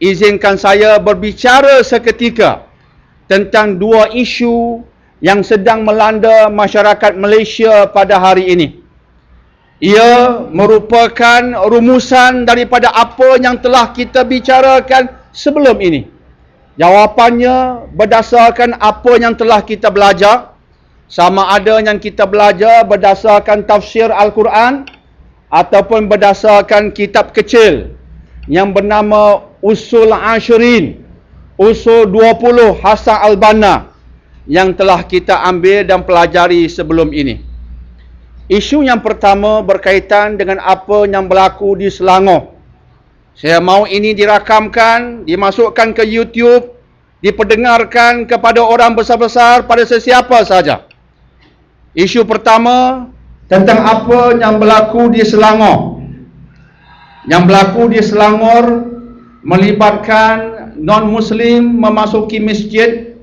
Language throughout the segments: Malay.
izinkan saya berbicara seketika tentang dua isu yang sedang melanda masyarakat Malaysia pada hari ini. Ia merupakan rumusan daripada apa yang telah kita bicarakan sebelum ini. Jawapannya berdasarkan apa yang telah kita belajar, sama ada yang kita belajar berdasarkan tafsir Al-Quran ataupun berdasarkan kitab kecil yang bernama Usul Ashirin, Usul 20 Hasan Al-Banna yang telah kita ambil dan pelajari sebelum ini. Isu yang pertama berkaitan dengan apa yang berlaku di Selangor. Saya mahu ini dirakamkan, dimasukkan ke YouTube, diperdengarkan kepada orang besar-besar, pada sesiapa saja. Isu pertama tentang apa yang berlaku di Selangor. Yang berlaku di Selangor melibatkan non-Muslim memasuki masjid.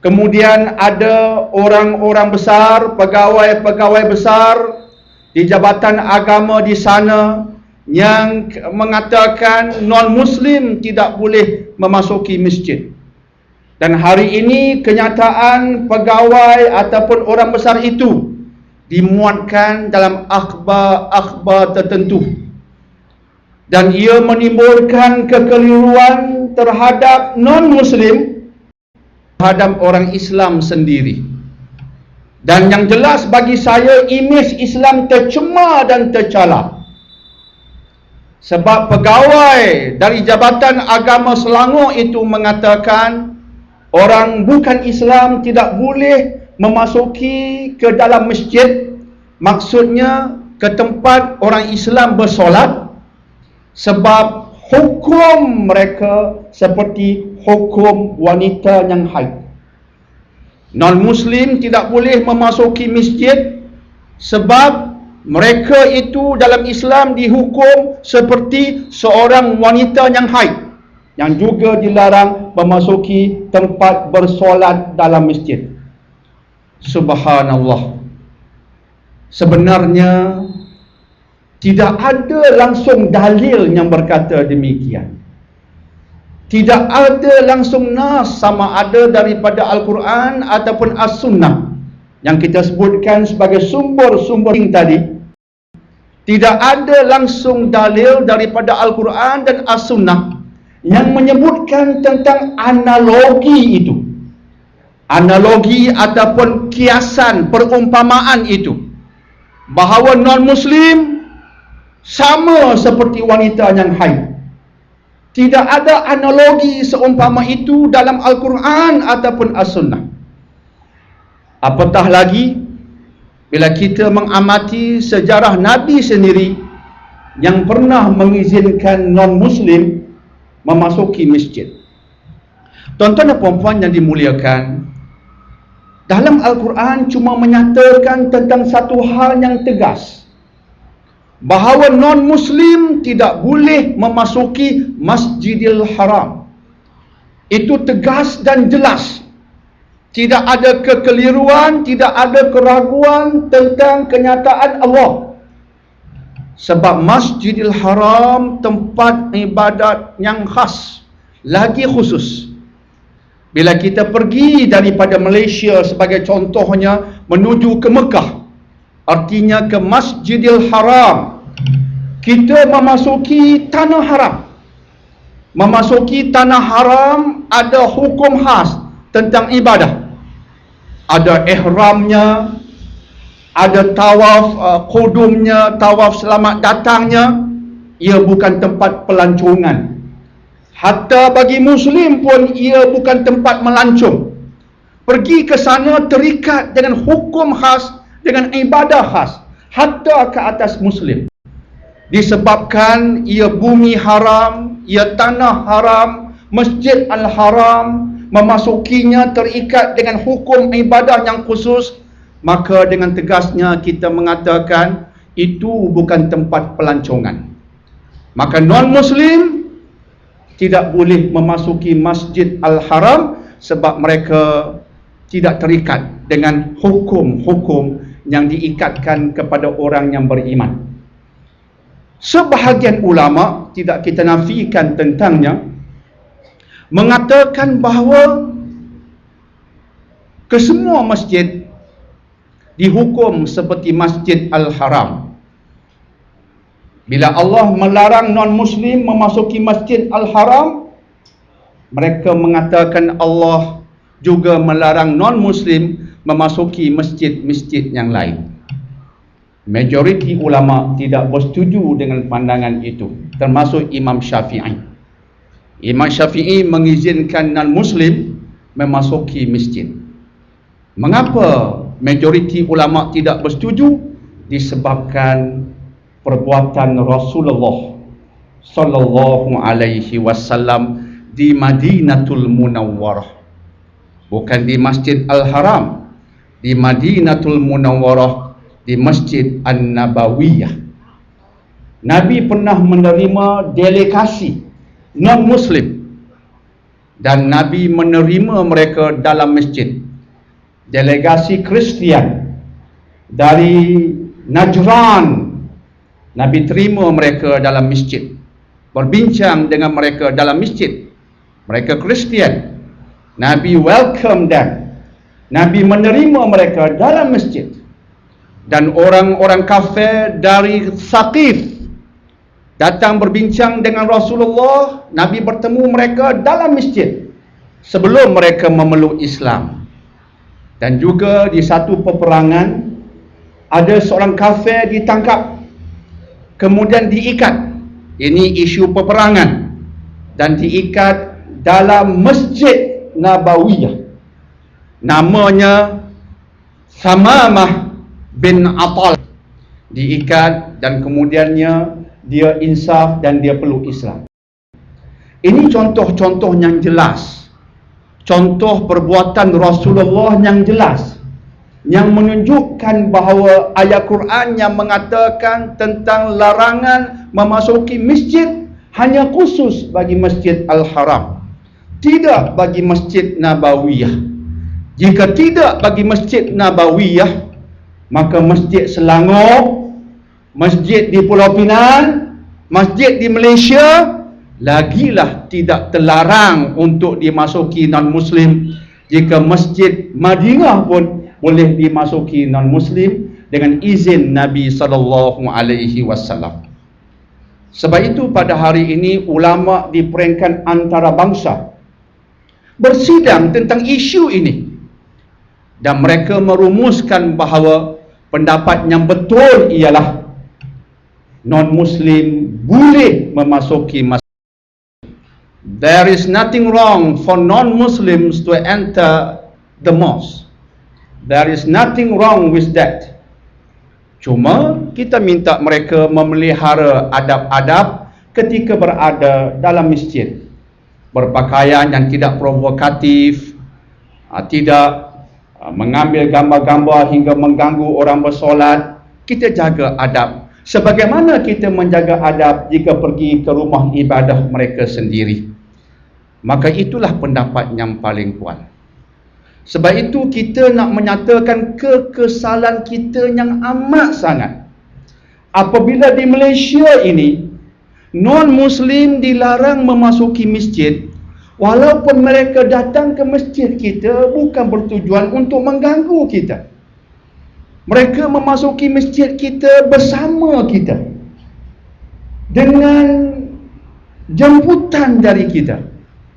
Kemudian ada orang-orang besar, pegawai-pegawai besar di jabatan agama di sana yang mengatakan non-Muslim tidak boleh memasuki masjid. Dan hari ini kenyataan pegawai ataupun orang besar itu dimuatkan dalam akhbar-akhbar tertentu. Dan ia menimbulkan kekeliruan terhadap non-Muslim, terhadap orang Islam sendiri. Dan yang jelas bagi saya, imej Islam tercemar dan tercela. Sebab pegawai dari Jabatan Agama Selangor itu mengatakan orang bukan Islam tidak boleh memasuki ke dalam masjid, maksudnya ke tempat orang Islam bersolat, sebab hukum mereka seperti hukum wanita yang haid. Non-Muslim tidak boleh memasuki masjid sebab mereka itu dalam Islam dihukum seperti seorang wanita yang haid, yang juga dilarang memasuki tempat bersolat dalam masjid. Subhanallah. Sebenarnya tidak ada langsung dalil yang berkata demikian. Tidak ada langsung nas sama ada daripada Al-Quran ataupun As-Sunnah yang kita sebutkan sebagai sumber-sumber tadi. Tidak ada langsung dalil daripada Al-Quran dan As-Sunnah yang menyebutkan tentang analogi itu. Analogi ataupun kiasan, perumpamaan itu, bahawa non-Muslim sama seperti wanita yang haid. Tidak ada analogi seumpama itu dalam Al-Quran ataupun As-Sunnah. Apatah lagi bila kita mengamati sejarah Nabi sendiri yang pernah mengizinkan non-Muslim memasuki masjid. Tuan-tuan dan puan-puan yang dimuliakan, dalam Al-Quran cuma menyatakan tentang satu hal yang tegas, bahawa non-Muslim tidak boleh memasuki Masjidil Haram. Itu tegas dan jelas. Tidak ada kekeliruan, tidak ada keraguan tentang kenyataan Allah. Sebab Masjidil Haram tempat ibadat yang khas, lagi khusus. Bila kita pergi daripada Malaysia sebagai contohnya menuju ke Mekah, artinya ke Masjidil Haram, kita memasuki tanah haram. Memasuki tanah haram ada hukum khas tentang ibadah. Ada ihramnya, ada tawaf qudumnya, tawaf selamat datangnya. Ia bukan tempat pelancongan. Hatta bagi Muslim pun ia bukan tempat melancong. Pergi ke sana terikat dengan hukum khas, dengan ibadah khas, hatta ke atas Muslim. Disebabkan ia bumi haram, ia tanah haram, Masjid Al-Haram, memasukinya terikat dengan hukum ibadah yang khusus, maka dengan tegasnya kita mengatakan itu bukan tempat pelancongan. Maka non-Muslim tidak boleh memasuki Masjid Al-Haram sebab mereka tidak terikat dengan hukum-hukum yang diikatkan kepada orang yang beriman. Sebahagian ulama, tidak kita nafikan tentangnya, mengatakan bahawa kesemua masjid dihukum seperti Masjid Al-Haram. Bila Allah melarang non-Muslim memasuki Masjid Al-Haram, mereka mengatakan Allah juga melarang non-Muslim memasuki masjid-masjid yang lain. Majoriti ulama tidak bersetuju dengan pandangan itu, termasuk Imam Syafi'i. Imam Syafi'i mengizinkan non-Muslim memasuki masjid. Mengapa majoriti ulama tidak bersetuju? Disebabkan perbuatan Rasulullah sallallahu alaihi wasallam di Madinatul Munawwarah, bukan di Masjid Al-Haram, di Madinatul Munawwarah, di Masjid An-Nabawiyah. Nabi pernah menerima delegasi non-Muslim dan Nabi menerima mereka dalam masjid. Delegasi Kristian dari Najran, Nabi terima mereka dalam masjid, berbincang dengan mereka dalam masjid. Mereka Kristian, Nabi welcome them, Nabi menerima mereka dalam masjid. Dan orang-orang kafir dari Saqif datang berbincang dengan Rasulullah, Nabi bertemu mereka dalam masjid sebelum mereka memeluk Islam. Dan juga di satu peperangan ada seorang kafir ditangkap, kemudian diikat. Ini isu peperangan, dan diikat dalam Masjid Nabawiyah. Namanya Samamah bin Atal. Diikat dan kemudiannya dia insaf dan dia peluk Islam. Ini contoh-contoh yang jelas, contoh perbuatan Rasulullah yang jelas, yang menunjukkan bahawa ayat Quran yang mengatakan tentang larangan memasuki masjid hanya khusus bagi Masjid Al-Haram, tidak bagi Masjid Nabawiyah. Jika tidak bagi Masjid Nabawiyah, maka Masjid Selangor, masjid di Pulau Pinang, masjid di Malaysia lagilah tidak terlarang untuk dimasuki non-Muslim. Jika Masjid Madinah pun boleh dimasuki non-Muslim dengan izin Nabi SAW. Sebab itu pada hari ini ulama di peringkat antarabangsa bersidang tentang isu ini, dan mereka merumuskan bahawa pendapat yang betul ialah non-Muslim boleh memasuki masjid. There is nothing wrong for non-Muslims to enter the mosque. There is nothing wrong with that. Cuma kita minta mereka memelihara adab-adab ketika berada dalam masjid. Berpakaian yang tidak provokatif, tidak mengambil gambar-gambar hingga mengganggu orang bersolat. Kita jaga adab sebagaimana kita menjaga adab jika pergi ke rumah ibadah mereka sendiri. Maka itulah pendapat yang paling kuat. Sebab itu kita nak menyatakan kekesalan kita yang amat sangat apabila di Malaysia ini non-Muslim dilarang memasuki masjid, walaupun mereka datang ke masjid kita bukan bertujuan untuk mengganggu kita. Mereka memasuki masjid kita bersama kita dengan jemputan dari kita.